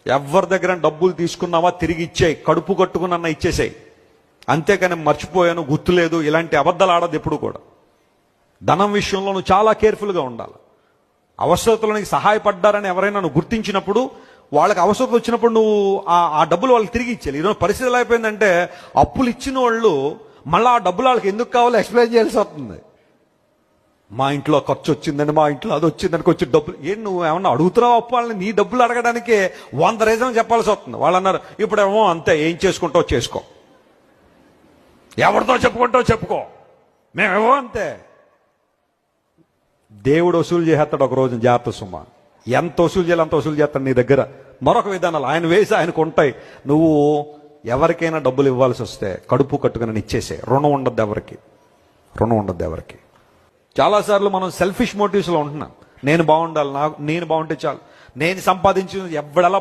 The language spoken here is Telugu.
ఎవరి దగ్గర డబ్బులు తీసుకున్నావా తిరిగి ఇచ్చేయి, కడుపు కట్టుకున్నా ఇచ్చేసేయి. అంతేకాని మర్చిపోయాను, గుర్తులేదు, ఇలాంటి అబద్ధాలు ఆడదు ఎప్పుడు కూడా. ధనం విషయంలో నువ్వు చాలా కేర్ఫుల్గా ఉండాలి. అవసరతలో నీకు సహాయపడ్డారని ఎవరైనా నువ్వు గుర్తించినప్పుడు, వాళ్ళకి అవసరం వచ్చినప్పుడు నువ్వు ఆ డబ్బులు వాళ్ళకి తిరిగి ఇచ్చేయాలి. ఈరోజు పరిస్థితి ఎలా అయిపోయిందంటే, అప్పులు ఇచ్చిన వాళ్ళు మళ్ళీ ఆ డబ్బులు వాళ్ళకి ఎందుకు కావాలో ఎక్స్ప్లెయిన్ చేయాల్సి వస్తుంది. మా ఇంట్లో ఖర్చు వచ్చిందని, మా ఇంట్లో అది వచ్చిందని, వచ్చి డబ్బులు నువ్వు ఏమన్నా అడుగుతున్నావు అప్పు వాళ్ళని? నీ డబ్బులు అడగడానికి 100 రీజన్లు చెప్పాల్సి వస్తుంది. వాళ్ళు అన్నారు, ఇప్పుడేమో అంతే, ఏం చేసుకుంటావు చేసుకో, ఎవరితో చెప్పుకుంటావు చెప్పుకో, మేమేమో అంతే. దేవుడు వసూలు చేస్తాడు ఒక రోజు, జాగ్రత్త సుమ. ఎంత వసూలు చేయాలి అంత వసూలు చేస్తాడు నీ దగ్గర. మరొక విధానాలు ఆయన వేసి ఆయనకు ఉంటాయి. నువ్వు ఎవరికైనా డబ్బులు ఇవ్వాల్సి వస్తే కడుపు కట్టుకుని ఇచ్చేసే. రుణం ఉండద్దు ఎవరికి. చాలాసార్లు మనం సెల్ఫిష్ మోటివ్స్లో ఉంటున్నాం. నేను బాగుండాలి, నేను బాగుంటే చాలు, నేను సంపాదించి ఎవడలా